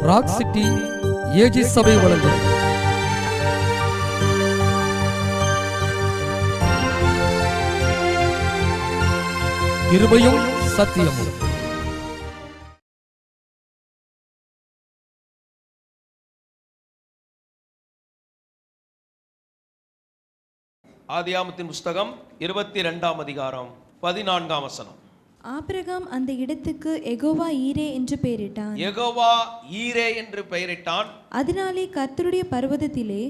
Rock city AG சபை வழங்கும் கிருபையும் சத்தியமும். ஆதியாகமத்தின் புஸ்தகம் 22ஆம் அதிகாரம் 14ஆம் வசனம். ஆபிரகாம் அந்த இடத்துக்கு யெகோவா ஈரே என்று பெயரிட்டான். யெகோவா ஈரே என்று பெயரிட்டான். அதனாலே கர்த்தருடைய பர்வதத்திலே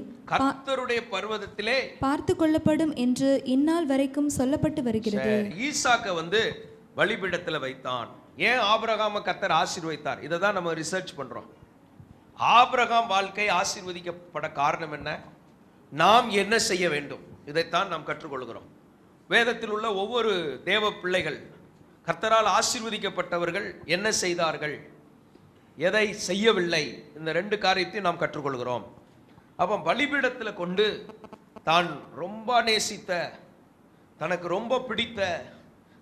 பார்த்து கொள்ளப்படும் என்று இந்நாள் வரைக்கும் சொல்லப்பட்டு வருகிறது. ஈசாக்க பலிபீடத்தில் வைத்தான். ஏன் ஆபிரகாம கர்த்தர் ஆசீர்வதித்தார்? இதை தான் நம்ம ரிசர்ச் பண்றோம். ஆபிரகாம் வாழ்க்கை ஆசீர்வதிக்கப்பட காரணம் என்ன? நாம் என்ன செய்ய வேண்டும்? இதைத்தான் நாம் கற்றுக்கொள்கிறோம். வேதத்தில் உள்ள ஒவ்வொரு தேவ பிள்ளைகள், கர்த்தரால் ஆசீர்வதிக்கப்பட்டவர்கள் என்ன செய்தார்கள், எதை செய்யவில்லை, இந்த ரெண்டு காரியத்தையும் நாம் கற்றுக்கொள்கிறோம். அப்போ பலிபீடத்தில் கொண்டு தான் ரொம்ப நேசித்த, தனக்கு ரொம்ப பிடித்த,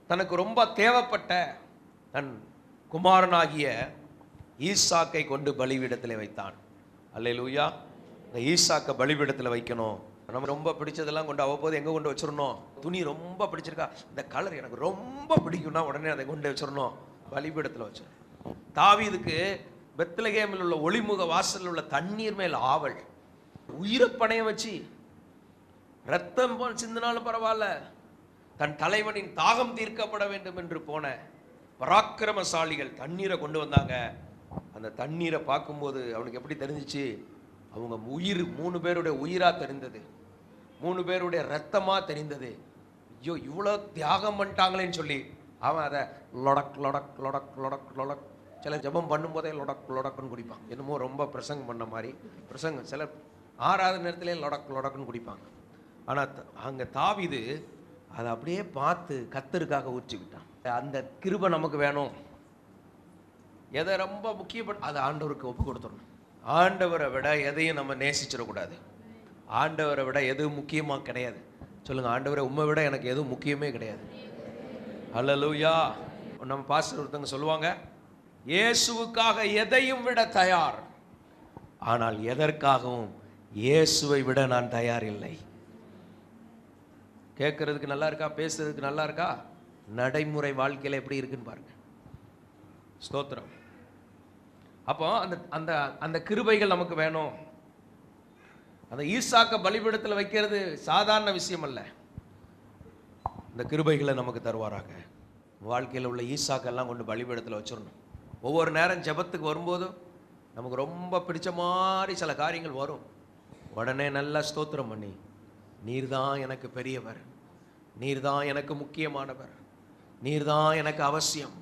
தனக்கு ரொம்ப தேவைப்பட்ட தன் குமாரனாகிய ஈசாக்கை கொண்டு பலிபீடத்தில் வைத்தான். அல்லேலூயா. இந்த ஈசாக்கை பலிபீடத்தில் வைக்கணும். நம்ம ரொம்ப பிடிச்சதெல்லாம் கொண்டு அவ்வப்போது எங்கே கொண்டு வச்சிடணும்? துணி ரொம்ப பிடிச்சிருக்கா, இந்த கலர் எனக்கு ரொம்ப பிடிக்கும்னா உடனே அதை கொண்டு வச்சிடணும், பலிபீடத்தில் வச்சிடணும். தாவீதுக்கு பெத்லகேமில் உள்ள ஒளிமுக வாசலில் உள்ள தண்ணீர் மேல் ஆவல், உயிரை பணையம் வச்சு ரத்தம் சிந்தினாலும் பரவாயில்ல, தன் தலைவனின் தாகம் தீர்க்கப்பட வேண்டும் என்று போன பராக்கிரமசாலிகள் தண்ணீரை கொண்டு வந்தாங்க. அந்த தண்ணீரை பார்க்கும்போது அவனுக்கு எப்படி தெரிஞ்சிச்சு? அவங்க உயிர், 3 பேருடைய உயிரா தெரிந்தது, 3 பேருடைய ரத்தமா தெரிந்தது. ஐயோ, இவ்வளோ தியாகம் பண்ணிட்டாங்களேன்னு சொல்லி அவன் அதை லொடக் லொடக் லொடக் லொடக் லொடக், சில ஜபம் பண்ணும்போதே லொடக் லொடக்குன்னு குடிப்பான். என்னமோ ரொம்ப பிரசங்கம் பண்ண மாதிரி பிரசங்கம். சில 6வது நேரத்திலே லொடக் லொடக்குன்னு குடிப்பாங்க. ஆனால் அங்கே தாவீது அதை அப்படியே பார்த்து கர்த்தருக்காக ஊற்றிக்கிட்டான். அந்த கிருபை நமக்கு வேணும். எதை ரொம்ப முக்கியப்பட்ட அதை ஆண்டவருக்கு ஒப்பு கொடுத்துடணும். ஆண்டவரை விட எதையும் நம்ம நேசிச்சிடக்கூடாது. ஆண்டவரை விட எதுவும் முக்கியமாக கிடையாது. சொல்லுங்க, ஆண்டவரை உண்மை விட எனக்கு எதுவும் முக்கியமே கிடையாது. அல்லேலூயா. நம்ம பாஸ்டர் ஒருத்தவங்க சொல்லுவாங்க, இயேசுவுக்காக எதையும் விட தயார், ஆனால் எதற்காகவும் இயேசுவை விட நான் தயார் இல்லை. கேட்கறதுக்கு நல்லா இருக்கா? பேசுறதுக்கு நல்லா இருக்கா? நடைமுறை வாழ்க்கையில் எப்படி இருக்குன்னு பாருங்க. ஸ்தோத்திரம். அப்போ அந்த அந்த அந்த கிருபைகள் நமக்கு வேணும். அந்த ஈசாக்க பலிபீடத்தில் வைக்கிறது சாதாரண விஷயம் அல்ல. இந்த கிருபைகளை நமக்கு தருவாராக. வாழ்க்கையில் உள்ள ஈசாக்கெல்லாம் கொண்டு பலிபீடத்தில் வச்சிடணும். ஒவ்வொரு நேரம் ஜெபத்துக்கு வரும்போதும் நமக்கு ரொம்ப பிடிச்ச மாதிரி சில காரியங்கள் வரும். உடனே நல்லா ஸ்தோத்திரம் பண்ணி, நீர்தான் எனக்கு பெரியவர், நீர்தான் எனக்கு முக்கியமானவர், நீர்தான் எனக்கு அவசியம்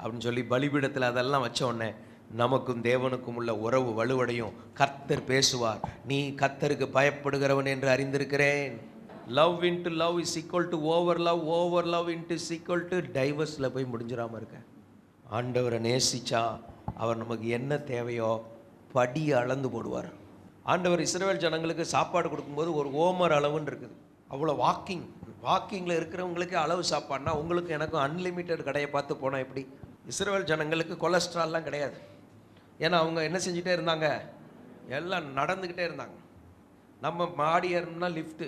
அப்படின்னு சொல்லி பலிபீடத்தில் அதெல்லாம் வச்ச உடனே நமக்கும் தேவனுக்கும் உள்ள உறவு வலுவடையும். கர்த்தர் பேசுவார், நீ கர்த்தருக்கு பயப்படுகிறவன் என்று அறிந்திருக்கிறேன். Love into love is equal to over love, over love into is equal to டைவர்ஸில் போய் முடிஞ்சிடாமல் இருக்க. ஆண்டவரை நேசிச்சா அவர் நமக்கு என்ன தேவையோ படியை அளந்து போடுவார். ஆண்டவர் இஸ்ரவேல் ஜனங்களுக்கு சாப்பாடு கொடுக்கும்போது ஒரு ஓமர் அளவுன்னு இருக்குது. அவ்வளோ வாக்கிங்கில் இருக்கிறவங்களுக்கு அளவு சாப்பாடுனா உங்களுக்கு எனக்கும் அன்லிமிட்டெட் கடையை பார்த்து போனால் எப்படி? இஸ்ரவேல் ஜனங்களுக்கு கொலஸ்ட்ரால்லாம் கிடையாது. ஏன்னா அவங்க என்ன செஞ்சுட்டே இருந்தாங்க? எல்லாம் நடந்துக்கிட்டே இருந்தாங்க. நம்ம மாடி ஏறணும்னா லிஃப்ட்டு,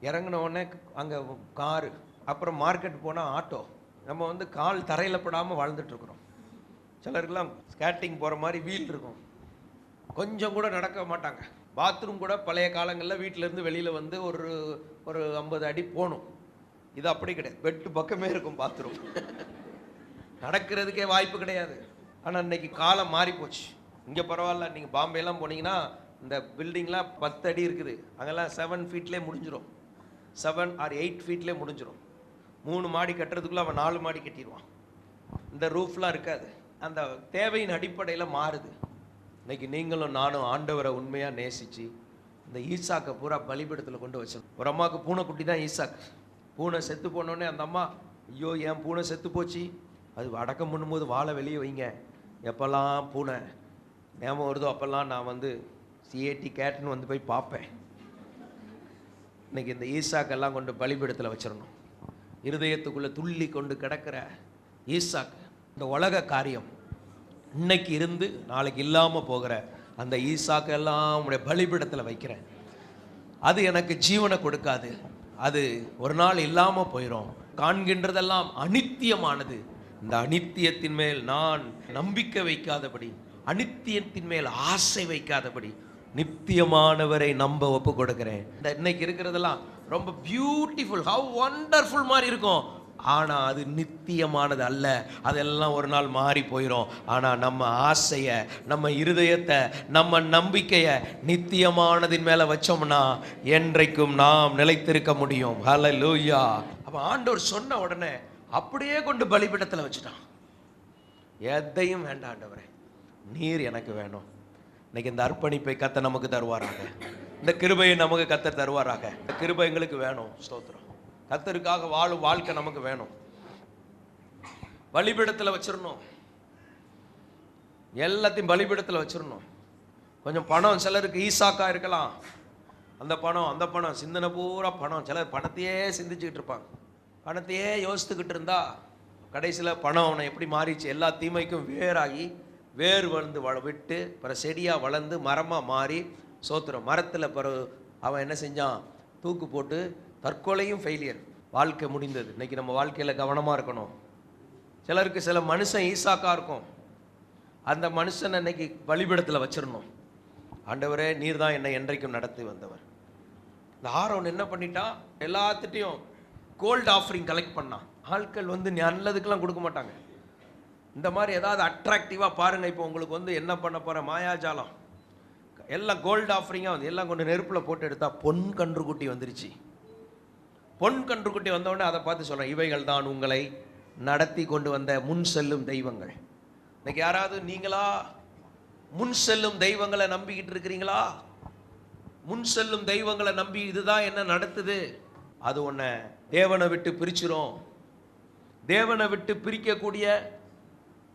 இறங்கின உடனே அங்கே காரு, அப்புறம் மார்க்கெட் போனால் ஆட்டோ. நம்ம கால் தரையில் படாமல் வாழ்ந்துட்டுருக்குறோம். சிலருக்கெல்லாம் ஸ்கேட்டிங் போகிற மாதிரி வீல் இருக்கும், கொஞ்சம் கூட நடக்க மாட்டாங்க. பாத்ரூம் கூட பழைய காலங்களில் வீட்டிலேருந்து வெளியில் ஒரு 50 அடி போகணும். இது அப்படி கிடையாது, பெட்டு பக்கமே இருக்கும் பாத்ரூம். நடக்கிறதுக்கே வாய்ப்பு கிடையாது. ஆனால் இன்னைக்கு காலம் மாறி போச்சு. இங்கே பரவாயில்ல, நீங்கள் பாம்பேலாம் போனீங்கன்னா இந்த பில்டிங்லாம் 10 அடி இருக்குது, அங்கெல்லாம் 7 ஃபீட்லேயே முடிஞ்சிடும், 7 or 8 ஃபீட்லேயே முடிஞ்சிடும். 3 மாடி கட்டுறதுக்குள்ளே அவன் 4 மாடி கட்டிடுவான். இந்த ரூஃப்லாம் இருக்காது. அந்த தேவையின் அடிப்படையில் மாறுது. இன்னைக்கு நீங்களும் நானும் ஆண்டவரை உண்மையாக நேசித்து இந்த ஈசாக்கை பூரா பலிபீடத்தில் கொண்டு வச்சோம். ஒரு அம்மாவுக்கு பூனைக்குட்டி தான் ஈசாக்கு. பூனை செத்து போனோடனே அந்த அம்மா, ஐயோ என் பூனை செத்து போச்சு, அது அடக்கம் பண்ணும்போது வாழை வெளியே வைங்க, எப்போல்லாம் பூனை ஞாபகம் வருதோ அப்போல்லாம் நான் சிஏடி கேட்டுன்னு போய் பார்ப்பேன். இன்னைக்கு இந்த ஈசாக்கெல்லாம் கொண்டு பலிபீடத்தில் வச்சிடணும். இருதயத்துக்குள்ளே துள்ளி கொண்டு கிடக்கிற ஈசாக்கு இந்த உலக காரியம் இன்னைக்கு இருந்து நாளைக்கு இல்லாம போகிற அந்த ஈசாக்கு எல்லாம் உங்களுடைய பலிபீடத்துல வைக்கிறேன். அது எனக்கு ஜீவனை கொடுக்காது, அது ஒரு நாள் இல்லாம போயிடும். காண்கின்றதெல்லாம் அனித்தியமானது. இந்த அனித்தியத்தின் மேல் நான் நம்பிக்கை வைக்காதபடி, அனித்தியத்தின் மேல் ஆசை வைக்காதபடி நித்தியமானவரை நம்ப ஒப்பு கொடுக்கிறேன். இந்த இன்னைக்கு இருக்கிறதெல்லாம் ரொம்ப பியூட்டிஃபுல், ஹவ் வண்டர்ஃபுல் மாதிரி இருக்கும், ஆனா அது நித்தியமானது அல்ல. அதெல்லாம் ஒரு நாள் மாறி போயிடும். ஆனா நம்ம ஆசைய, நம்ம இருதயத்தை, நம்ம நம்பிக்கைய நித்தியமானதின் மேல வச்சோம்னா என்றைக்கும் நாம் நிலைத்திருக்க முடியும். ஹல்லேலூயா. அப்ப ஆண்டவர் சொன்ன உடனே அப்படியே கொண்டு பலிபீடத்துல வச்சுட்டான். எதையும் வேண்டாம் ஆண்டவரே, நீர் எனக்கு வேணும். இன்னைக்கு இந்த அர்ப்பணிப்பை கர்த்தர் நமக்கு தருவாராக, இந்த கிருபையை நமக்கு கர்த்தர் தருவாராக. இந்த கிருபை எங்களுக்கு வேணும். ஸ்தோத்திரம். கர்த்தருக்காக வாழும் வாழ்க்கை நமக்கு வேணும். பலிபீடத்துல வச்சிடணும், எல்லாத்தையும் பலிபீடத்துல வச்சிடணும். கொஞ்சம் பணம் சிலருக்கு ஈசாக்கா இருக்கலாம். அந்த பணம் சிந்தனை பூரா பணம். சிலர் பணத்தையே சிந்திச்சுக்கிட்டு இருப்பாங்க, பணத்தையே யோசித்துக்கிட்டு இருந்தா கடைசியில் பணம் அவனை எப்படி மாறிச்சு, எல்லா தீமைக்கும் வேறாகி வேர் வந்து விட்டு பிறகு செடியாக வளர்ந்து மரமாக மாறி சோத்திரம் மரத்தில் பிறகு அவன் என்ன செஞ்சான், தூக்கு போட்டு தற்கொலையும் ஃபெயிலியர், வாழ்க்கை முடிந்தது. இன்னைக்கு நம்ம வாழ்க்கையில் கவனமாக இருக்கணும். சிலருக்கு சில மனுஷன் ஈசாக்கா இருக்கும், அந்த மனுஷனை இன்னைக்கு பலிபீடத்தில் வச்சிடணும். ஆண்டவரே நீர் தான் என்னை என்றைக்கும் நடத்தி வந்தவர். இந்த ஆரோன் என்ன பண்ணிட்டான், எல்லாத்துட்டையும் கோல்டு ஆஃபரிங் கலெக்ட் பண்ணான். ஆட்கள் வந்து நல்லதுக்கெல்லாம் கொடுக்க மாட்டாங்க. இந்த மாதிரி ஏதாவது அட்ராக்டிவாக பாருங்கள். இப்போ உங்களுக்கு வந்து என்ன பண்ண போகிற மாயாஜாலம், எல்லாம் கோல்டு ஆஃபரிங்காக வந்து எல்லாம் கொண்டு நெருப்பில் போட்டு எடுத்தா பொன் கன்றுக்குட்டி வந்துருச்சு. பொன் கன்றுக்குட்டி வந்தோடனே அதை பார்த்து சொல்கிறேன், இவைகள் தான் உங்களை நடத்தி கொண்டு வந்த முன் செல்லும் தெய்வங்கள். இன்னைக்கு யாராவது நீங்களா முன் செல்லும் தெய்வங்களை நம்பிக்கிட்டு இருக்கிறீங்களா? முன் செல்லும் தெய்வங்களை நம்பி இதுதான் என்ன நடத்துது, அது உன்னை தேவனை விட்டு பிரிச்சிரும். தேவனை விட்டு பிரிக்கக்கூடிய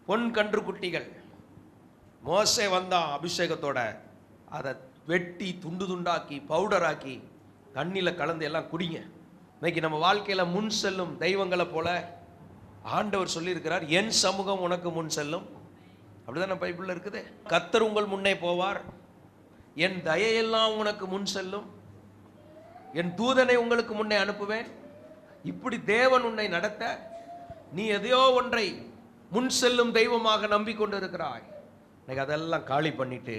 பொன் கன்றுக்குட்டிகள். மோசே வந்தான் அபிஷேகத்தோட, அதை வெட்டி துண்டு துண்டாக்கி பவுடராக்கி தண்ணியில் கலந்து எல்லாம் குடிங்க. இன்னைக்கு நம்ம வாழ்க்கையில் முன் செல்லும் தெய்வங்களை போல ஆண்டவர் சொல்லியிருக்கிறார், என் சமூகம் உனக்கு முன் செல்லும். அப்படிதான் பைபிள்ல இருக்குது. கர்த்தர் உங்கள் முன்னே போவார், என் தயையெல்லாம் உனக்கு முன் செல்லும், என் தூதனை உங்களுக்கு முன்னே அனுப்புவேன். இப்படி தேவன் உன்னை நடத்த நீ எதையோ ஒன்றை முன் செல்லும் தெய்வமாக நம்பிக்கொண்டு இருக்கிறாய். எனக்கு அதெல்லாம் காலி பண்ணிட்டு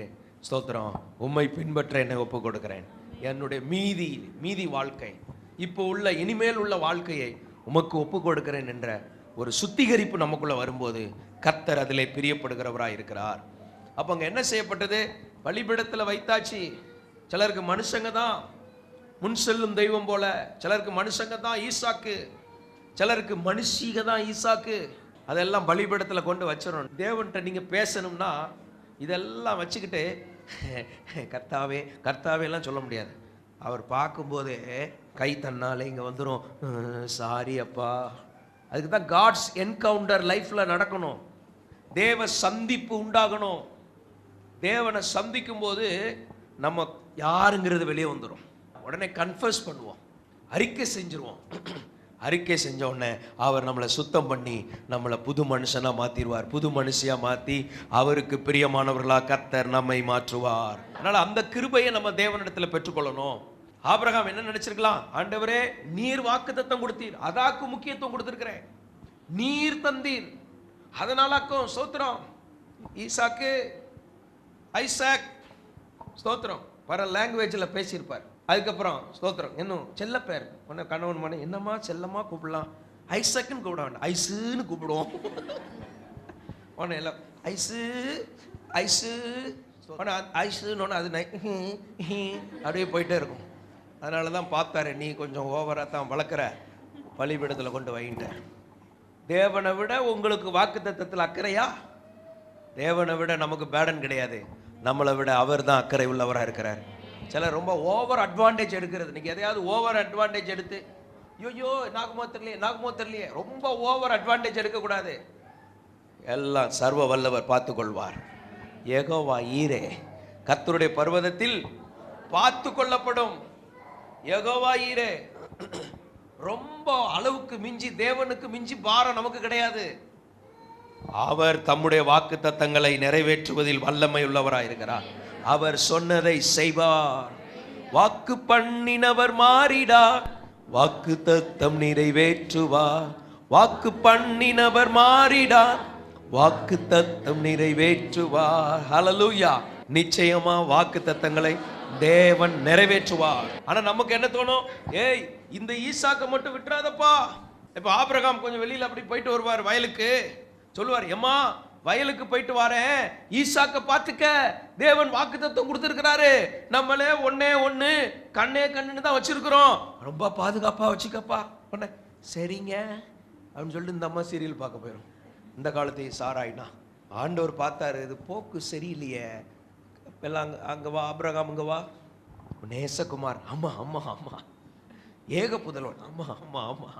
ஸ்தோத்திரம் உம்மை பின்பற்ற என்னை ஒப்பு கொடுக்கிறேன். என்னுடைய மீதி வாழ்க்கை, இப்போ உள்ள இனிமேல் உள்ள வாழ்க்கையை உமக்கு ஒப்பு கொடுக்கிறேன் என்ற ஒரு சுத்திகரிப்பு நமக்குள்ள வரும்போது கர்த்தர் அதிலே பிரியப்படுகிறவராய் இருக்கிறார். அப்போ அங்கே என்ன செய்யப்பட்டது, பலிபீடத்தில் வைத்தாச்சு. சிலருக்கு மனுஷங்க தான் முன் செல்லும் தெய்வம் போல, சிலருக்கு மனுஷங்க தான் ஈசாக்கு, சிலருக்கு மனுஷிக தான் ஈசாக்கு. அதெல்லாம் பலிபீடத்தில் கொண்டு வச்சிடணும். தேவன்கிட்ட நீங்கள் பேசணும்னா இதெல்லாம் வச்சுக்கிட்டு கர்த்தாவே கர்த்தாவே எல்லாம் சொல்ல முடியாது. அவர் பார்க்கும்போதே கை தன்னாலே இங்கே வந்துடும், சாரி அப்பா. அதுக்கு தான் காட்ஸ் என்கவுண்டர் லைஃப்பில் நடக்கணும், தேவ சந்திப்பு உண்டாகணும். தேவனை சந்திக்கும் போது நம்ம யாருங்கிறது வெளியே வந்துடும். உடனே கன்ஃபஸ் பண்ணுவோம், அறிக்கை செஞ்சிருவோம். அறிக்கை செஞ்ச உடனே அவர் நம்மளை சுத்தம் பண்ணி நம்மளை புது மனுஷனாக மாற்றிடுவார். புது மனுஷியாக மாற்றி அவருக்கு பிரியமானவர்களாக கர்த்தர் நம்மை மாற்றுவார். அதனால் அந்த கிருபையை நம்ம தேவனிடத்தில் பெற்றுக்கொள்ளணும். ஆபிரகாம் என்ன நினைச்சிருக்கலாம், ஆண்டவரே நீர் வாக்குத்தத்தம் கொடுத்தீர், அதாக்கு முக்கியத்துவம் கொடுத்திருக்கிறேன், நீர் தந்தீர், அதனாலக்கும் ஸ்தோத்திரம். ஈசாக்கு ஐசாக் ஸ்தோத்திரம் வர லாங்குவேஜில் பேசியிருப்பார். அதுக்கப்புறம் ஸ்தோத்திரம் இன்னும் செல்ல பேர் ஒன்று கணவன் மனை என்னம்மா செல்லம்மா கூப்பிடலாம், ஐசக்குன்னு கூப்பிட வேண்டாம், ஐஸுன்னு கூப்பிடுவோம். ஒன்று எல்லாம் ஐஸு ஐஸு ஐஸுன்னு அது அப்படியே போயிட்டே இருக்கும். அதனால தான் பார்த்தாரு, நீ கொஞ்சம் ஓவராக தான் வளர்க்குற, பலிபீடத்தில் கொண்டு வைங்கிட்ட. தேவனை விட உங்களுக்கு வாக்குத்தத்தத்தில் அக்கறையா? தேவனை விட நமக்கு பேடன் கிடையாது, நம்மளை விட அவர் தான் அக்கறை உள்ளவராக இருக்கிறார். சிலர் ரொம்ப ஓவர் அட்வான்டேஜ் எடுக்கிறது. இன்னைக்கு எதையாவது ஓவர் அட்வான்டேஜ் எடுத்து ஐயோ நாகுமோ தெரியலையே ரொம்ப ஓவர் அட்வான்டேஜ் எடுக்கக்கூடாது. எல்லாம் சர்வ வல்லவர் பார்த்துக்கொள்வார். யெகோவா ஈரே, கர்த்தருடைய பர்வதத்தில் பார்த்து கொள்ளப்படும். யெகோவா ஈரே, ரொம்ப அளவுக்கு மிஞ்சி தேவனுக்கு மிஞ்சி பாரம் நமக்கு கிடையாது. அவர் தம்முடைய வாக்குத்தத்தங்களை நிறைவேற்றுவதில் வல்லமை உள்ளவராயிருக்கிறார். அவர் சொன்னதை செய்வார். வாக்கு பண்ணினவர் மாறிடார், வாக்குத்தத்தம் நிறைவேற்றுவார். வாக்கு பண்ணினவர் மாறிடார், வாக்குத்தத்தம் நிறைவேற்றுவார். ஹல்லேலூயா. நிச்சயமா வாக்குத்தத்தங்களை தேவன் நிறைவேற்றுவார். ஆனா நமக்கு என்ன தோணும்? ஏய், இந்த ஈசாக்கை மட்டும் விட்டுறாதப்பா. இப்ப ஆபிரகாம் கொஞ்சம் வெளியில அப்படி போயிட்டு வருவார் வயலுக்கு, சொல்லுவார், ஏம்மா வயலுக்கு போயிட்டு வரேன், ஈசாக்க பார்த்துக்க, தேவன் வாக்குத்தத்தம் கொடுத்துருக்கிறாரு, நம்மளே ஒன்னே ஒண்ணு கண்ணே கண்ணுன்னு தான் வச்சிருக்கிறோம், ரொம்ப பாதுகாப்பா வச்சுக்கப்பா. சரிங்க அப்படின்னு சொல்லிட்டு இந்த அம்மா சீரியல் பார்க்க போயிடும். இந்த காலத்தை சாராயினா ஆண்டவர் பார்த்தாரு, இது போக்கு சரியில்லையே, எல்லாம் அங்க வா ஆபிரகாம், அங்க வா நேசகுமார், ஆமா ஆமா ஆமா, ஏக புதல்வன், ஆமா ஆமா ஆமா,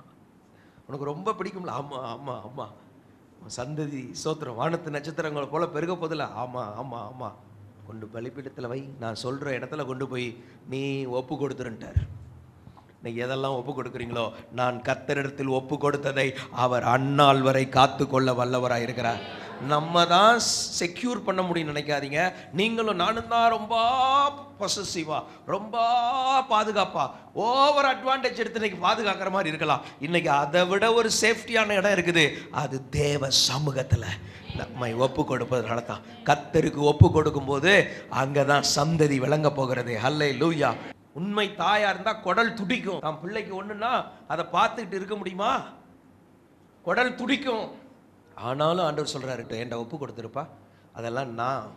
உனக்கு ரொம்ப பிடிக்கும்ல, ஆமா ஆமா ஆமா, சந்ததி சோத்திரம் வானத்து நட்சத்திரங்களை போல பெருக போதில்ல, ஆமா ஆமா ஆமா, கொண்டு பலிப்பீடத்தில் வை, நான் சொல்ற இடத்துல கொண்டு போய் நீ ஒப்பு கொடுத்துருன்ட்டார். இன்னைக்கு எதெல்லாம் ஒப்பு கொடுக்குறீங்களோ, நான் கர்த்தரிடத்தில் ஒப்பு கொடுத்ததை அவர் அந்நாள் வரை காத்து கொள்ள வல்லவராக இருக்கிறார். நம்ம தான் செக்யூர் பண்ண முடியும் நினைக்காதீங்க. நீங்களும் நானும் தான் ரொம்ப பொசசிவா, ரொம்ப பாதுகாப்பா, ஓவர் அட்வான்டேஜ் எடுத்து இன்னைக்கு பாதுகாக்கிற மாதிரி இருக்கலாம். இன்னைக்கு அதை விட ஒரு சேஃப்டியான இடம் இருக்குது, அது தேவ சமூகத்தில் நம்மை ஒப்பு கொடுப்பதனால தான். கர்த்தருக்கு ஒப்பு கொடுக்கும் போது அங்கதான் சந்ததி விளங்க போகிறது. ஹல்லேலூயா. உண்மை தாயா இருந்தா குடல் துடிக்கும். தன் பிள்ளைக்கு ஒண்ணுன்னா அதை பார்த்துக்கிட்டு இருக்க முடியுமா? குடல் துடிக்கும். ஆனாலும் ஆண்டவர் சொல்றாரு, என்கிட்ட ஒப்பு கொடுத்துருப்பா, அதெல்லாம் நான்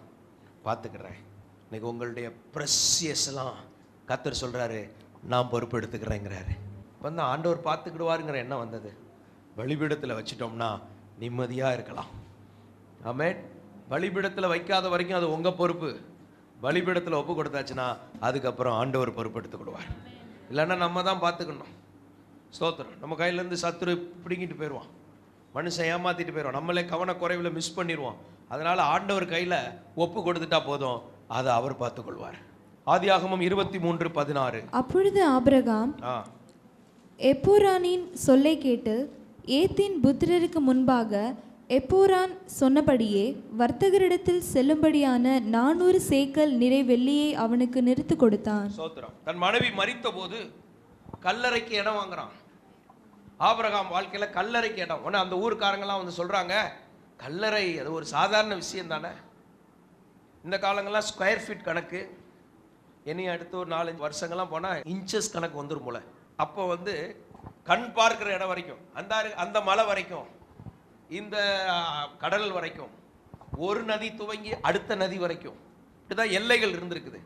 பார்த்துக்கிறேன். இன்னைக்கு உங்களுடைய ப்ரெஷியஸ் எல்லாம் கர்த்தர் சொல்றாரு, நான் பொறுப்பு எடுத்துக்கிறேங்கிறாரு. வந்து ஆண்டவர் பார்த்துக்கிடுவாருங்கிற எண்ணம் வந்தது. பலிபீடத்தில் வச்சிட்டோம்னா நிம்மதியா இருக்கலாம். ஆமென். பலிபீடத்தில் வைக்காத வரைக்கும் அது உங்க பொறுப்பு. பலிபீடத்தில் ஒப்பு கொடுத்தாச்சுன்னா அதுக்கப்புறம் ஆண்டவர் பொறுப்பு எடுத்துக்கிடுவார். இல்லைன்னா நம்ம தான் பார்த்துக்கணும். ஸ்தோத்திரம். நம்ம கையிலேருந்து சத்துரு பிடிங்கிட்டு போயிடுவான், மனுஷன் ஏமாத்திட்டு போயிடுவான், நம்மளே கவனக்குறைவில் மிஸ் பண்ணிடுவோம். அதனால ஆண்டவர் கையில் ஒப்பு கொடுத்துட்டா போதும், அதை அவர் பார்த்துக்கொள்வார். ஆதியாகமம் 23:16. அப்பொழுது ஆபிரகாம் எப்போரானின் சொல்லை கேட்டு ஏத்தின் புத்திரருக்கு முன்பாக எப்போரான் சொன்னபடியே வர்த்தகரிடத்தில் செல்லும்படியான 400 சேக்கல் நிறை வெள்ளியை அவனுக்கு நிறுத்து கொடுத்தான். ஸ்தோத்திரம். தன் மனைவி மரித்த போது கல்லறைக்கு இடம் வாங்குறான். ஆபிரகாம் வாழ்க்கையில கல்லறைக்கு இடம். உடனே அந்த ஊருக்காரங்கெல்லாம் வந்து சொல்றாங்க, கல்லறை அது ஒரு சாதாரண விஷயம் தானே. இந்த காலங்கள்லாம் ஸ்கொயர் ஃபீட் கணக்கு, இனி அடுத்து ஒரு 4-5 வருஷங்கள்லாம் போனால் இன்ச்சஸ் கணக்கு வந்துடும் போல. அப்போ வந்து கண் பார்க்கிற இடம் வரைக்கும், அந்த மலை வரைக்கும், இந்த கடல் வரைக்கும், ஒரு நதி துவங்கி அடுத்த நதி வரைக்கும், இப்படிதான் எல்லைகள் இருந்திருக்குது.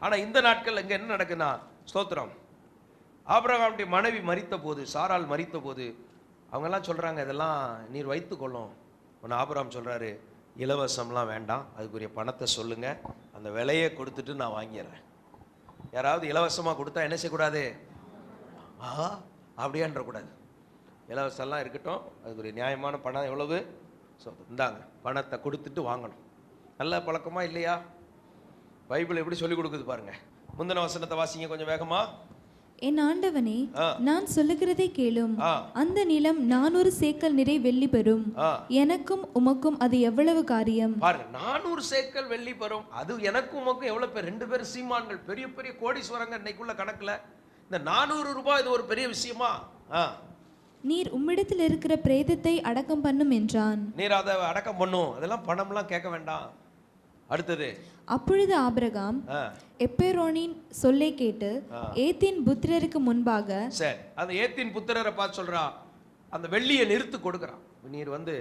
ஆனால் இந்த நாட்கள் இங்கே என்ன நடக்குன்னா, ஸ்தோத்திரம், ஆபிரகாமுடைய மனைவி மரித்த போது, சாராள் மரித்த போது அவங்கெல்லாம் சொல்கிறாங்க, இதெல்லாம் நீர் வைத்து கொள்ளும். ஒன்று ஆபிரகாம் சொல்கிறாரு, இலவசம்லாம் வேண்டாம், அதுக்குரிய பணத்தை சொல்லுங்கள், அந்த விலையை கொடுத்துட்டு நான் வாங்கிடுறேன். யாராவது இலவசமாக கொடுத்தா என்ன செய்யக்கூடாது? அப்படியான்றக்கூடாது. இலவசம்லாம் இருக்கட்டும், அதுக்குரிய நியாயமான பணம் எவ்வளவு? இந்தாங்க, பணத்தை கொடுத்துட்டு வாங்கணும். நல்ல பழக்கமா இல்லையா? பைபிள் எப்படி சொல்லி கொடுக்குது பாருங்க. முந்தின வசனத்தை வாசிங்க கொஞ்சம் வேகமா. என் ஆண்டவனே, நான் சொல்லுகிறதை கேளும். அந்த நிலம் 400 சேக்கல் நிறை வெள்ளி பெறும். எனக்கும் உமக்கும் அது எவ்வளவு காரியம்? பாருங்க, 400 சேக்கல் வெள்ளி பெறும். அது எனக்கும் உமக்கும் எவ்வளவு பேர்? 2 பேர் சீமான்கள், பெரிய பெரிய கோடீஸ்வரங்க இன்னைக்குள்ள கணக்குல. இந்த 400 ரூபாய் இது ஒரு பெரிய விஷயமா? நீர் உம்மிடத்தில் இருக்கிற பிரேதத்தை அடக்கம் பண்ணும் என்றான். நீர் அதை அடக்கம் பண்ணும், அதெல்லாம் பணம்லாம் கேட்க வேண்டாம். அடுத்தது, அப்பொழுது ஆபிரகாம் எப்பேரோனின் சொல்லை கேட்டு ஏத்தின் புத்திரருக்கு முன்பாக, சரி, அந்த ஏத்தின் புத்திரரை பார்த்து சொல்றா, அந்த வெள்ளியை நிறுத்து கொடுக்குறான். நீர் வந்து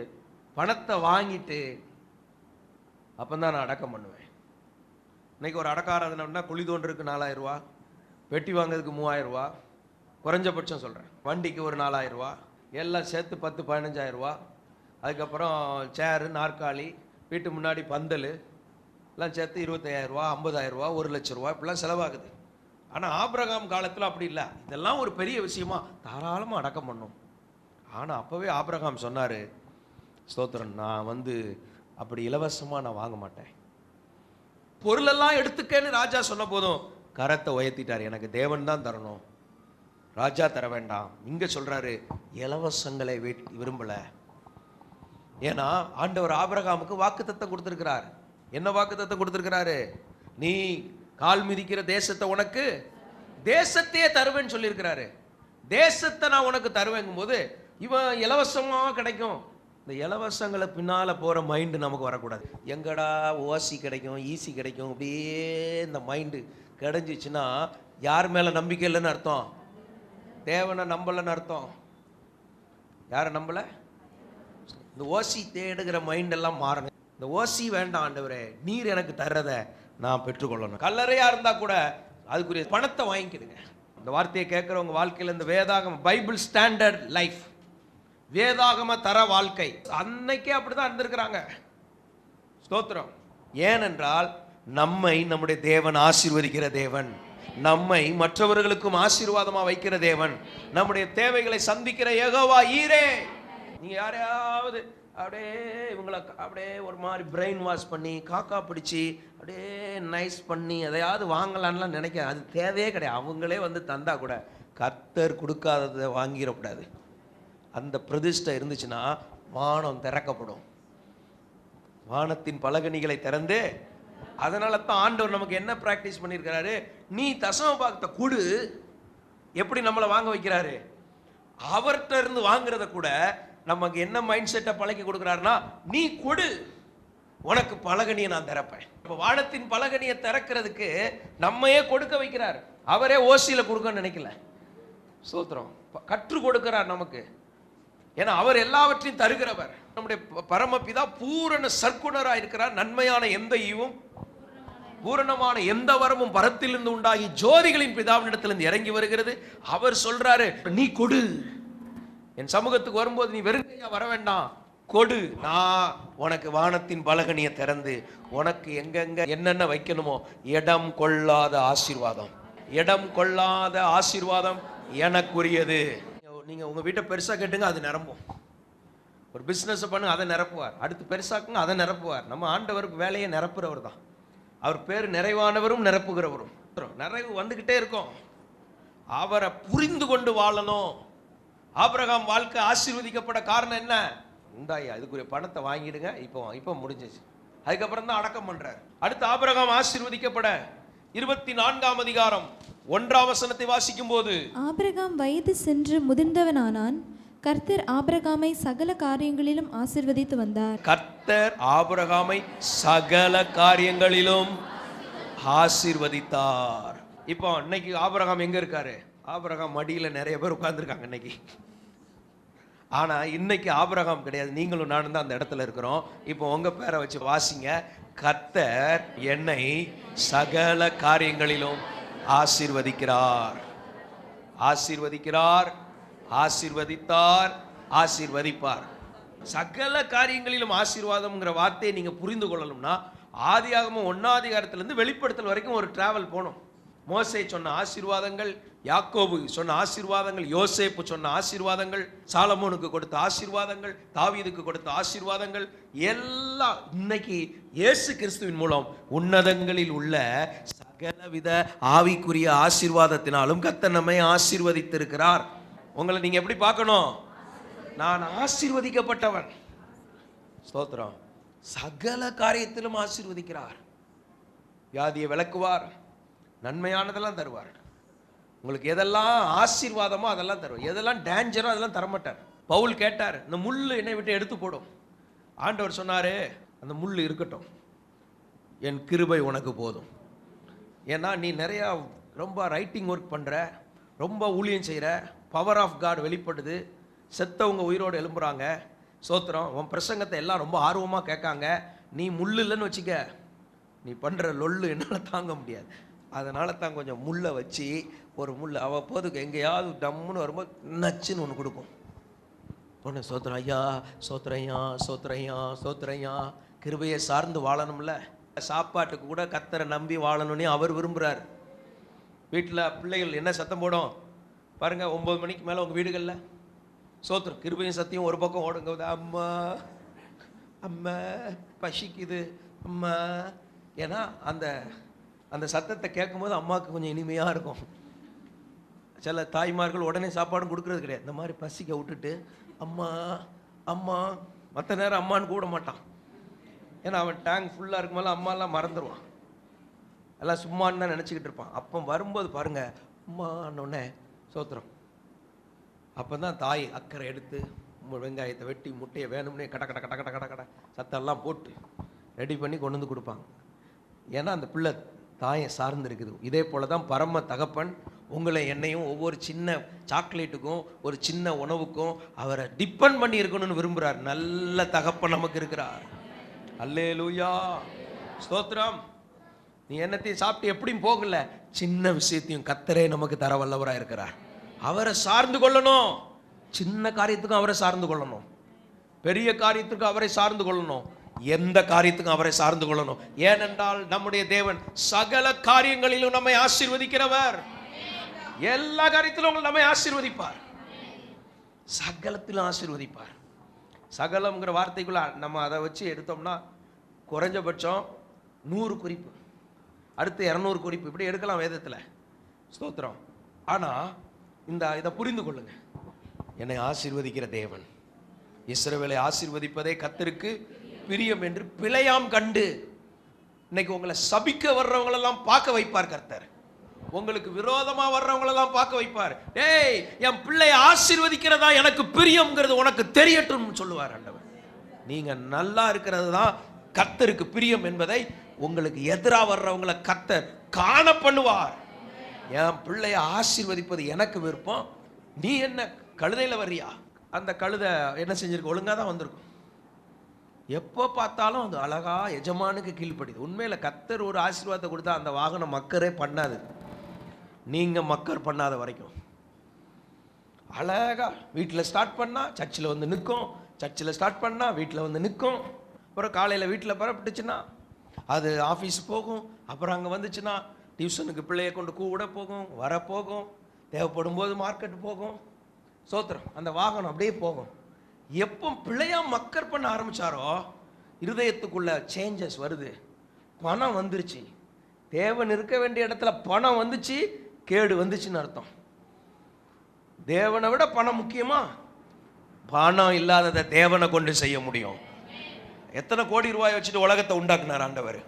பணத்தை வாங்கிட்டு அப்பந்தான் நான் அடக்கம் பண்ணுவேன். இன்னைக்கு ஒரு அடக்காராதனைன்னா குழி தோன்றதுக்கு 4000 ரூபா, வெட்டி வாங்கிறதுக்கு 3000 ரூபா, குறைஞ்சபட்சம் சொல்கிறேன். வண்டிக்கு ஒரு 4000 ரூபா, எல்லாம் சேர்த்து 10-15,000 ரூபா. அதுக்கப்புறம் சேரு, நாற்காலி, வீட்டு முன்னாடி பந்தல் எல்லாம் சேர்த்து 25,000 ரூபா, 50,000 ரூபா, 1,00,000 ரூபா இப்படிலாம் செலவாகுது. ஆனால் ஆபிரகாம் காலத்தில் அப்படி இல்லை. இதெல்லாம் ஒரு பெரிய விஷயமா தாராளமாக அடக்கம் பண்ணும். ஆனால் அப்போவே ஆபிரகாம் சொன்னார், ஸ்தோத்திரன், நான் வந்து அப்படி இலவசமாக நான் வாங்க மாட்டேன், பொருளெல்லாம் எடுத்துக்கன்னு ராஜா சொன்ன போதும் கரத்தை உயர்த்திட்டார், எனக்கு தேவன் தான் தரணும், ராஜா தர வேண்டாம். இங்க சொல்றாரு, இலவசங்களை விரும்பல, ஏன்னா ஆண்டவர் ஆபிரகாமுக்கு வாக்குத்தத்தம் கொடுத்திருக்கிறார். என்ன வாக்குத்தத்தம் கொடுத்திருக்கிறாரு? நீ கால் மிதிக்கிற தேசத்தை உனக்கு தேசத்தையே தருவேன்னு சொல்லியிருக்கிறாரு. தேசத்தை நான் உனக்கு தருவேங்கும் போது இவன் இலவசமா கிடைக்கும். இந்த இலவசங்களை பின்னால போற மைண்டு நமக்கு வரக்கூடாது. எங்கடா ஓசி கிடைக்கும், ஈசி கிடைக்கும், அப்படியே இந்த மைண்டு கிடைஞ்சிச்சுன்னா யார் மேல நம்பிக்கை இல்லைன்னு அர்த்தம்? தேவனை நம்பலன்னு அர்த்தம். யாரை நம்பல? இந்த ஓசி தேடுகிற மைண்ட் எல்லாம் மாறணும். இந்த ஓசி வேண்டாம் ஆண்டவரே, நீர் எனக்கு தர்றத நான் பெற்றுக்கொள்ளணும். கல்லறையா இருந்தா கூட அதுக்குரிய பணத்தை வாங்கிக்கிடுங்க. இந்த வார்த்தையை கேட்கிறவங்க வாழ்க்கையில் இந்த வேதாகம பைபிள் ஸ்டாண்டர்ட் லைஃப், வேதாகம தர வாழ்க்கை அன்னைக்கே அப்படிதான் இருந்திருக்கிறாங்க. ஸ்தோத்திரம். ஏனென்றால் நம்மை நம்முடைய தேவன் ஆசீர்வதிக்கிற தேவன், நம்மை மற்றவர்களுக்கும் ஆசீர்வாதமா வைக்கிற தேவன், நம்முடைய தேவைகளை சந்திக்கிற யெகோவா ஈரே. நீங்க யாரையாவது அப்படியே இவங்களை அப்படியே ஒரு மாதிரி பிரெயின் வாஷ் பண்ணி காக்கா பிடிச்சி அப்படியே நைஸ் பண்ணி எதையாவது வாங்கலான்லாம் நினைக்க, அது தேவையே கிடையாது. அவங்களே வந்து தந்தா கூட கர்த்தர் கொடுக்காததை வாங்கிடக்கூடாது. அந்த பிரதிஷ்டை இருந்துச்சுன்னா வானம் திறக்கப்படும். வானத்தின் பலகணிகளை திறந்து, அதனால தான் ஆண்டவர் நமக்கு என்ன பிராக்டிஸ் பண்ணியிருக்கிறாரு? நீ தசம பாகத்தை கொடு. எப்படி நம்மளை வாங்க வைக்கிறாரு? அவர்கிட்ட இருந்து வாங்குறத கூட நமக்கு என்ன மைண்ட் செட்டை பழக்கி கொடுக்குறாருன்னா, நீ கொடு, உனக்கு பலகணியை நான் திறப்பேன். இப்போ வானத்தின் பலகணியை திறக்கிறதுக்கு நம்மையே கொடுக்க வைக்கிறார். அவரே ஓசியில கொடுக்கன்னு நினைக்கல. ஸ்தோத்திரம். கற்றுக் கொடுக்கிறார் நமக்கு. ஏன்னா அவர் எல்லாவற்றையும் தருகிறவர். நம்முடைய பரமபிதா பூரண சர்க்குணராக இருக்கிறார். நன்மையான எந்த ஈவும் பூரணமான எந்த வரமும் பரத்திலிருந்து உண்டாகி ஜோதிகளின் பிதாவினிடத்திலிருந்து இறங்கி வருகிறது. அவர் சொல்றாரு, நீ கொடு. என் சமூகத்துக்கு வரும்போது நீ வெறுங்கையா வர வேண்டாம், கொடு. நான் உனக்கு வானத்தின் பலகணியை திறந்து உனக்கு எங்கெங்க என்னென்ன வைக்கணுமோ இடம் கொள்ளாத ஆசீர்வாதம், இடம் கொள்ளாத ஆசீர்வாதம் எனக்குரியது. நீங்க உங்க வீட்டை பெருசா கேட்டுங்க, அது நிரம்பும். ஒரு பிசினஸ் பண்ணுங்க, அதை நிரப்புவார். அடுத்து பெருசாக்குங்க, அதை நிரப்புவார். நம்ம ஆண்டவருக்கு வேலையை நிரப்புறவர் தான். அவர் பேர் நிறைவானவரும் நிரப்புகிறவரும். நிறைவு வந்துகிட்டே இருக்கும். அவரை புரிந்து கொண்டு வாழணும். ஆபிரகாம் வாழ்க்கை ஆசீர்வதிக்கப்பட காரணம் என்ன? இந்தாயா இதுக்குரிய பணத்தை வாங்கிடுங்க, இப்போ முடிஞ்சிச்சு. அதுக்கப்புறம் தான் அடக்கம் பண்றார். அடுத்து ஆபிரகாம் ஆசீர்வதிக்கப்பட 24ஆம் அதிகாரம் 1ஆம் வசனத்தை வாசிக்கும் போது, ஆபிரகாம் வயது சென்று முதிர்ந்தவனானான். கர்த்தர் ஆபிரகாமை சகல காரியங்களிலும் ஆசீர்வதித்து வந்தார். கர்த்தர் ஆபிரகாமை சகல காரியங்களிலும் ஆசீர்வதித்தார். இப்போ இன்னைக்கு ஆபிரகாம் எங்க இருக்காரு? ஆபிரகாம் மடியில நிறைய பேர் உட்கார்ந்துருக்காங்க இன்னைக்கு. ஆனா இன்னைக்கு ஆபிரகாம் கிடையாது, நீங்களும் நானும் தான் அந்த இடத்துல இருக்கிறோம். இப்போ உங்க பேரை வச்சு வாசிங்க. கர்த்தர் என்னை சகல காரியங்களிலும் ஆசீர்வதிக்கிறார், ஆசீர்வதிக்கிறார், ஆசீர்வதித்தார், ஆசீர்வதிப்பார். சகல காரியங்களிலும் ஆசீர்வாதம்ங்கிற வார்த்தையை நீங்க புரிந்து கொள்ளணும்னா ஆதியாகமம் 1ஆம் அதிகாரத்திலிருந்து வெளிப்படுத்தல் வரைக்கும் ஒரு டிராவல் போகணும். மோசே சொன்ன ஆசீர்வாதங்கள், யாக்கோபு சொன்ன ஆசீர்வாதங்கள், யோசேப்பு சொன்ன ஆசீர்வாதங்கள், சாலமோனுக்கு கொடுத்த ஆசீர்வாதங்கள், தாவீதுக்கு கொடுத்த ஆசீர்வாதங்கள் எல்லாம் இன்னைக்கு இயேசு கிறிஸ்துவின் மூலம் உன்னதங்களில் உள்ள சகலவித ஆவிக்குரிய ஆசீர்வாதத்தினாலும் கர்த்தர் நம்மை ஆசீர்வதித்திருக்கிறார். உங்களை நீங்க எப்படி பார்க்கணும்? நான் ஆசீர்வதிக்கப்பட்டவன். ஸ்தோத்திரம். சகல காரியத்திலும் ஆசீர்வதிக்கிறார். வியாதியை விலக்குவார், நன்மையானதெல்லாம் தருவார். உங்களுக்கு எதெல்லாம் ஆசீர்வாதமோ அதெல்லாம் தருவார். எதெல்லாம் டேஞ்சரோ அதெல்லாம் தரமாட்டார். பவுல் கேட்டார், இந்த முள்ளு என்னை விட்டு எடுத்து போடும். ஆண்டவர் சொன்னாரு, அந்த முள்ளு இருக்கட்டும், என் கிருபை உனக்கு போதும். ஏன்னா நீ நிறையா ரொம்ப ரைட்டிங் ஒர்க் பண்ற, ரொம்ப ஊழியம் செய்கிற, பவர் ஆஃப் காட் வெளிப்படுது, செத்தவங்க உயிரோடு எழும்புறாங்க. சோத்திரம். உன் பிரசங்கத்தை எல்லாம் ரொம்ப ஆர்வமாக கேட்காங்க. நீ முள்ளு இல்லைன்னு வச்சுக்க, நீ பண்ணுற லொல்லு என்னால் தாங்க முடியாது. அதனால தான் கொஞ்சம் முள்ளை வச்சு, ஒரு முள் அவ்வப்போதுக்கு எங்கேயாவது டம்முன்னு வரும்போது நச்சுன்னு ஒன்று கொடுக்கும். ஒன்று சோத்திரம் ஐயா, சோத்திரையா, சோத்திரையா, சோத்திரையா. கிருபையை சார்ந்து வாழணும்ல. சாப்பாட்டுக்கு கூட கர்த்தரை நம்பி வாழணும்னு அவர் விரும்புகிறார். வீட்டில் பிள்ளைகள் என்ன சத்தம் போடும் பாருங்க, 9 மணிக்கு மேலே உங்கள் வீடுகளில் சோத்திரம் கிருபையும் சத்தியம் ஒரு பக்கம் ஓடுங்க. அம்மா அம்மா பசிக்குது அம்மா. ஏன்னா அந்த அந்த சத்தத்தை கேட்கும்போது அம்மாவுக்கு கொஞ்சம் இனிமையாக இருக்கும். சில தாய்மார்கள் உடனே சாப்பாடும் கொடுக்கறது கிடையாது. இந்த மாதிரி பசிக்க விட்டுட்டு அம்மா அம்மா மற்ற நேரம் அம்மான்னு கூப்பிட மாட்டான். ஏன்னா அவன் டேங்க் ஃபுல்லாக இருக்கும்போது அம்மாலாம் மறந்துடுவான், எல்லாம் சும்மான்னு தான் நினச்சிக்கிட்டு இருப்பான். அப்போ வரும்போது பாருங்க அம்மான்னொன்னே சோத்திரம். அப்போ தான் தாய் அக்கறை எடுத்து வெங்காயத்தை வெட்டி முட்டையை வேணும்னே கட கட கட கட கட கட சத்தெல்லாம் போட்டு ரெடி பண்ணி கொண்டு வந்து கொடுப்பாங்க. ஏன்னா அந்த பிள்ளை தாயை சார்ந்து இருக்குது. இதே போல தான் பரம தகப்பன் உங்களை என்னையும் ஒவ்வொரு சின்ன சாக்லேட்டுக்கும் ஒரு சின்ன உணவுக்கும் அவரை டிபெண்ட் பண்ணி இருக்கணும்னு விரும்புகிறார். நல்ல தகப்பன் நமக்கு இருக்கிறார். அல்லேலூயா, ஸ்தோத்திரம். நீ என்னத்தையும் சாப்பிட்டு எப்படியும் போகல, சின்ன விஷயத்தையும் கர்த்தரே நமக்கு தர வல்லவராக இருக்கிறார். அவரை சார்ந்து கொள்ளணும். சின்ன காரியத்துக்கும் அவரை சார்ந்து கொள்ளணும், பெரிய காரியத்துக்கும் அவரை சார்ந்து கொள்ளணும், எந்த காரியத்துக்கும் அவரை சார்ந்து கொள்ளணும். ஏனென்றால் நம்முடைய தேவன் சகல காரியங்களிலும் நம்மை ஆசீர்வதிக்கிறவர். எல்லா காரியத்திலும் நம்மை ஆசீர்வதிப்பார், சகலத்திலும் ஆசீர்வதிப்பார். சகலம்ங்கிற வார்த்தைக்குள்ள நம்ம அதை வச்சு எடுத்தோம்னா குறைஞ்சபட்சம் 100 குறிப்பு, அடுத்து 200 குறிப்பு இப்படி எடுக்கலாம் வேதத்தில். ஸ்தோத்திரம். ஆனால் இதை புரிந்து கொள்ளுங்க, என்னை ஆசீர்வதிக்கிற தேவன், இஸ்ரவேலை ஆசீர்வதிப்பதே கர்த்தருக்கு பிரியம் என்று பிழையாம் கண்டு இன்னைக்கு உங்களை சபிக்க வர்றவங்களெல்லாம் பார்க்க வைப்பார் கர்த்தர். உங்களுக்கு விரோதமா வர்றவங்களெல்லாம் பார்க்க வைப்பார். டேய், என் பிள்ளையை ஆசீர்வதிக்கிறதா எனக்கு பிரியம்ங்கிறது உனக்கு தெரியட்டும் சொல்லுவார் ஆண்டவர். நீங்க நல்லா இருக்கிறது தான் கர்த்தருக்கு பிரியம் என்பதை உங்களுக்கு எதிராக வர்றவங்களை கர்த்தர் காண பண்ணுவார். என் பிள்ளையை ஆசீர்வதிப்பது எனக்கு விருப்பம், நீ என்ன கழுதையில் வர்றியா? அந்த கழுதை என்ன செஞ்சிருக்கு? ஒழுங்காக தான் வந்திருக்கும். எப்போ பார்த்தாலும் அது அழகா எஜமானுக்கு கீழ்ப்படிது. உண்மையில் கர்த்தர் ஒரு ஆசீர்வாதத்தை கொடுத்தா அந்த வாகனம் மக்கரே பண்ணாது, நீங்க மக்கர் பண்ணாத வரைக்கும். அழகா வீட்டில் ஸ்டார்ட் பண்ணா சர்ச்சில் வந்து நிற்கும், சர்ச்சில் ஸ்டார்ட் பண்ணா வீட்டில் வந்து நிற்கும். அப்புறம் காலையில் வீட்டில் பரப்பிட்டுச்சுன்னா அது ஆஃபீஸ் போகும், அப்புறம் அங்கே வந்துச்சுன்னா டியூஷனுக்கு பிள்ளையை கொண்டு கூட போகும், வரப்போகும், தேவைப்படும் போது மார்க்கெட்டு போகும். சோத்திரம். அந்த வாகனம் அப்படியே போகும். எப்போ பிள்ளையா மக்கர் பண்ண ஆரம்பிச்சாரோ இருதயத்துக்குள்ள சேஞ்சஸ் வருது. பணம் வந்துருச்சு, தேவன் இருக்க வேண்டிய இடத்துல பணம் வந்துச்சு, கேடு வந்துச்சுன்னு அர்த்தம். தேவனை விட பணம் முக்கியமா? பணம் இல்லாததை தேவனை கொண்டு செய்ய முடியும். எத்தனை கோடி ரூபாய் வச்சுட்டு உலகத்தை உண்டாக்குனார் ஆண்டவர்?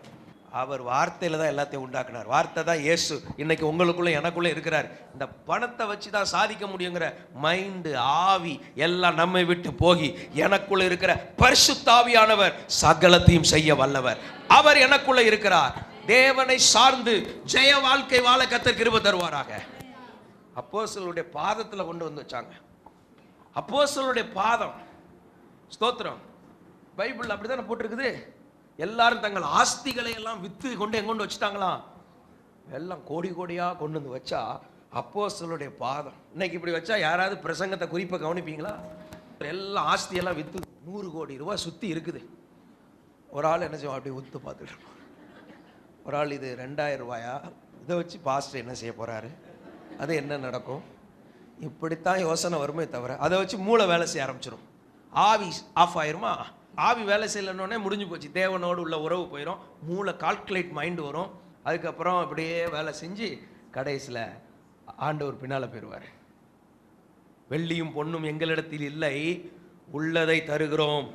அவர் வார்த்தையில தான் எல்லாத்தையும் உண்டாக்குனார். வார்த்தை தான் இயேசு இன்னைக்கு உங்களுக்குள்ள எனக்குள்ள இருக்கிறார். இந்த பணத்தை வச்சு தான் சாதிக்க முடியுங்கிற மைண்டு ஆவி எல்லாம் நம்மை விட்டு போகி எனக்குள்ள இருக்கிற பரிசுத்த ஆவியானவர் சகலத்தையும் செய்ய வல்லவர். அவர் எனக்குள்ள இருக்கிறார். தேவனை சார்ந்து ஜெய வாழ்க்கை வாழ கர்த்தர் கிருபை தருவாராக. அப்போஸ்தலருடைய பாதத்துல கொண்டு வந்து வச்சாங்க. அப்போஸ்தலருடைய பாதம். ஸ்தோத்திரம். பைபிள் அப்படித்தானே போட்டிருக்குது. எல்லாரும் தங்கள் ஆஸ்திகளை எல்லாம் வித்து கொண்டு எங்கொண்டு வச்சுட்டாங்களாம். எல்லாம் கோடி கோடியா கொண்டு வந்து வச்சா அப்போஸ்தலருடைய பாதம். இன்னைக்கு இப்படி வச்சா யாராவது பிரசங்கத்தை குறிப்பை கவனிப்பீங்களா? எல்லாம் ஆஸ்தியெல்லாம் வித்து 100 கோடி ரூபாய் சுத்தி இருக்குது. ஒரு ஆள் என்ன செய்வோம், அப்படி உத்து பார்த்துட்டு இருப்போம். ஒரு ஆள் இது 2000 ரூபாயா, இதை வச்சு பாஸ்டர் என்ன செய்ய போறாரு, அது என்ன நடக்கும், இப்படித்தான் யோசனை வருமே தவிர அதை வச்சு மூளை வேலை செய்ய ஆரம்பிச்சிடும். ஆவி ஆஃப் ஆயிருமா? ஆவி வேலை செய்யலன்னொடனே முடிஞ்சு போச்சு, தேவனோடு உள்ள உறவு போயிடும், மூளை கால்குலேட் மைண்டு வரும். அதுக்கப்புறம் அப்படியே வேலை செஞ்சு கடைசியில் ஆண்டவர் பின்னால் போயிடுவார். வெள்ளியும் பொண்ணும் எங்களிடத்தில் இல்லை, உள்ளதை தருகிறோம்.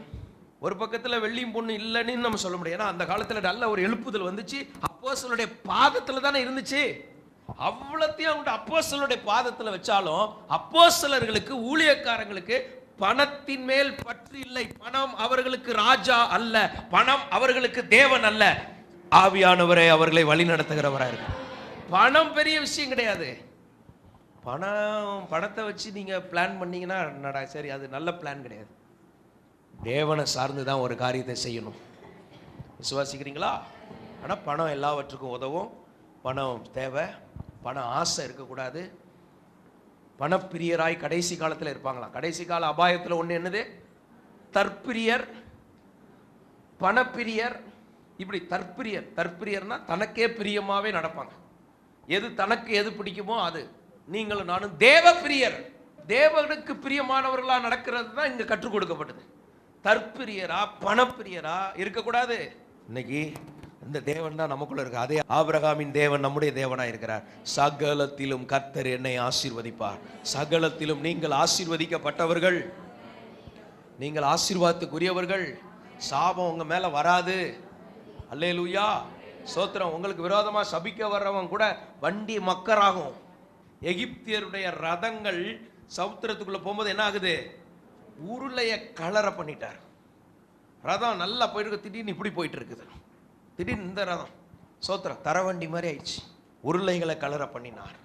ஒரு பக்கத்தில் வெள்ளியும் பொண்ணும் இல்லைன்னு நம்ம சொல்ல முடியும். ஏன்னா அந்த காலத்தில் நல்ல ஒரு எழுப்புதல் வந்துச்சு, அப்போஸ்தலருடைய பாதத்தில் தானே இருந்துச்சு. அவ்வளோத்தையும் அவங்க அப்போஸ்தலருடைய பாதத்தில் வச்சாலும் அப்போஸ்தலர்களுக்கு ஊழியக்காரங்களுக்கு பணத்தின் மேல் பற்று இல்லை. பணம் அவர்களுக்கு ராஜா அல்ல, பணம் அவர்களுக்கு தேவன் அல்ல, ஆவியானவரே அவர்களை வழி நடத்துகிறவராக இருக்கு. பணம் பெரிய விஷயம் கிடையாது. பணத்தை வச்சு நீங்க பிளான் பண்ணீங்கன்னா சரி, அது நல்ல பிளான் கிடையாது. தேவனை சார்ந்து தான் ஒரு காரியத்தை செய்யணும். விசுவாசிக்கிறீங்களா? ஆனால் பணம் எல்லாவற்றுக்கும் உதவும். பணம் தேவை. பணம் ஆசை இருக்கக்கூடாது. பணப்பிரியராய் கடைசி காலத்தில் இருப்பாங்களாம். கடைசி கால அபாயத்தில் ஒன்று என்னது? தற்பிரியர், பணப்பிரியர். இப்படி தற்பிரியர்னா தனக்கே பிரியமாவே நடப்பாங்க. எது தனக்கு எது பிடிக்குமோ அது. நீங்களும் நானும் தேவ பிரியர், தேவனுக்கு பிரியமானவர்களா நடக்கிறது தான் இங்க கற்றுக் கொடுக்கப்பட்டது. தற்பிரியரா பணப்பிரியரா இருக்கக்கூடாது. இன்னைக்கு இந்த தேவன் தான் நமக்குள்ள இருக்கு. அதே ஆபிரகாமின் தேவன் நம்முடைய தேவனா இருக்கிறார். சகலத்திலும் கர்த்தர் என்னை ஆசீர்வதிப்பார். சகலத்திலும் நீங்கள் ஆசீர்வதிக்கப்பட்டவர்கள். நீங்கள் ஆசீர்வாதத்துக்குரியவர்கள், சாபம் உங்க மேல வராது. அல்லேலூயா, ஸ்தோத்திரம். உங்களுக்கு விரோதமா சபிக்க வர்றவன் கூட வண்டி மக்கராகும். எகிப்தியருடைய ரதங்கள் சமுத்திரத்துக்குள்ள போகும்போது என்ன ஆகுது? உருளைய கலர பண்ணிட்டார். ரதம் நல்லா போயிருக்கு, திடீர்னு இப்படி போயிட்டு இருக்குது. திடீர்னு இந்த ரதம் ஸ்தோத்திரம் தரவண்டி மாதிரி ஆயிடுச்சு. உருளைகளை கலர பண்ணினார்,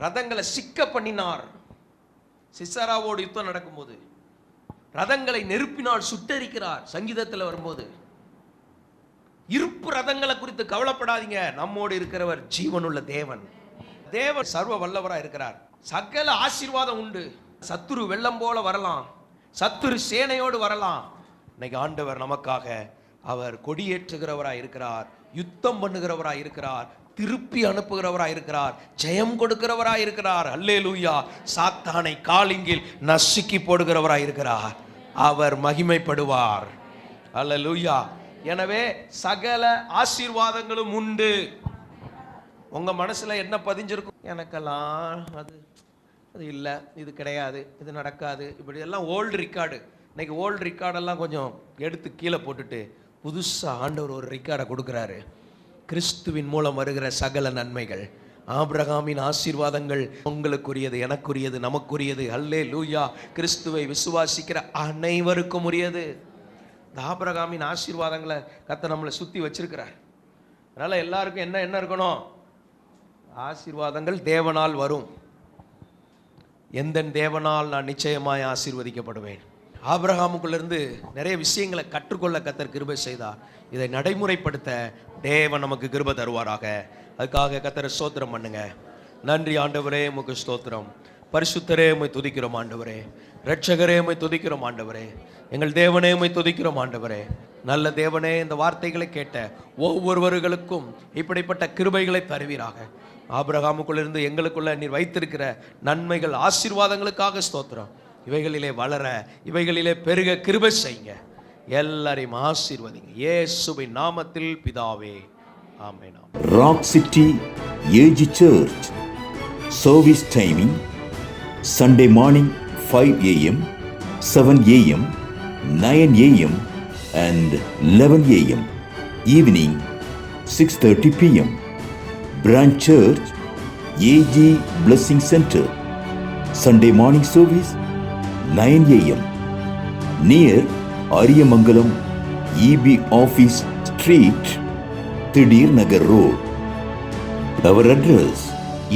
ரதங்களை சிக்க பண்ணினார். சிசராவோடு யுத்தம் நடக்கும்போது ரதங்களை நெருப்பினால் சுட்டரிக்கிறார். சங்கீதத்தில் வரும்போது இருப்பு ரதங்களை குறித்து கவலைப்படாதீங்க, நம்மோடு இருக்கிறவர் ஜீவனுள்ள தேவன். தேவன் சர்வ வல்லவராக இருக்கிறார். சகல ஆசீர்வாதம் உண்டு. சத்துரு வெள்ளம் போல வரலாம், சத்துரு சேனையோடு வரலாம். இன்னைக்கு ஆண்டவர் நமக்காக அவர் கொடியேற்றுகிறவராய் இருக்கிறார், யுத்தம் பண்ணுகிறவராய் இருக்கிறார், திருப்பி அனுப்புகிறவராய் இருக்கிறார், ஜெயம் கொடுக்கிறவராய் இருக்கிறார். அல்லேலூயா. சாத்தானை காலிங்கில் நசுக்கி போடுகிறவராய் இருக்கிறார். அவர் மகிமைப்படுவார். அல்லேலூயா. எனவே சகல ஆசீர்வாதங்களும் உண்டு. உங்க மனசுல என்ன பதிஞ்சிருக்கும்? எனக்கெல்லாம் அது இல்லை, இது கிடையாது, இது நடக்காது, இப்படி எல்லாம் ஓல்டு ரெக்கார்டு. இன்னைக்கு ஓல்டு ரெக்கார்டெல்லாம் கொஞ்சம் எடுத்து கீழே போட்டுட்டு புதுசாக ஆண்டவர் ஒரு ரெக்கார்டை கொடுக்குறாரு. கிறிஸ்துவின் மூலம் வருகிற சகல நன்மைகள், ஆபிரகாமின் ஆசீர்வாதங்கள் உங்களுக்குரியது, எனக்குரியது, நமக்குரியது. அல்லேலூயா. கிறிஸ்துவை விசுவாசிக்கிற அனைவருக்கும் உரியது. இந்த ஆபிரகாமின் ஆசீர்வாதங்களை கர்த்தர் நம்மளை சுற்றி வச்சிருக்கிறார். அதனால எல்லாருக்கும் என்ன இருக்கணும்? ஆசீர்வாதங்கள் தேவனால் வரும். எந்த தேவனால் நான் நிச்சயமாய் ஆசீர்வதிக்கப்படுவேன். ஆபிரகாமுக்குள்ளிருந்து நிறைய விஷயங்களை கற்றுக்கொள்ள கர்த்தர் கிருபை செய்தார். இதை நடைமுறைப்படுத்த தேவன் நமக்கு கிருபை தருவாராக. அதுக்காக கர்த்தரை ஸ்தோத்திரம் பண்ணுங்க. நன்றி ஆண்டவரே, உமக்கு ஸ்தோத்திரம். பரிசுத்தரே, உம்மை துதிக்கிறோம் ஆண்டவரே. இரட்சகரே, உம்மை துதிக்கிறோம் ஆண்டவரே. எங்கள் தேவனே, உம்மை துதிக்கிறோம் ஆண்டவரே. நல்ல தேவனே, இந்த வார்த்தைகளை கேட்ட ஒவ்வொருவர்களுக்கும் இப்படிப்பட்ட கிருபைகளை தருவீராக. ஆபிரகாமுக்குள்ளிருந்து எங்களுக்குள்ள நீர் வைத்திருக்கிற நன்மைகள், ஆசீர்வாதங்களுக்காக ஸ்தோத்திரம். இவைகளிலே வளர, இவைகளிலே பெருக கிருபை செய்யுங்க. எல்லாரையும் ஆசீர்வதிங்க இயேசுவின் நாமத்தில் பிதாவே, ஆமென். Rock city AG church service timing Sunday morning 5 a.m., 7 a.m., 9 a.m. and 11 a.m. Evening 6:30 p.m. Branch Church AG Blessing Center. Sunday morning service 9 a.m. near Ariyamangalam EB Office Street, Thidir Nagar Road. Our address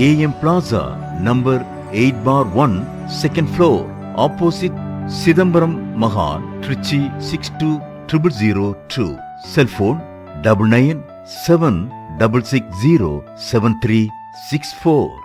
AM Plaza, number 8/1, second floor, opposite Sidambaram Mahal, Trichy 620002. Cell phone 9976607364.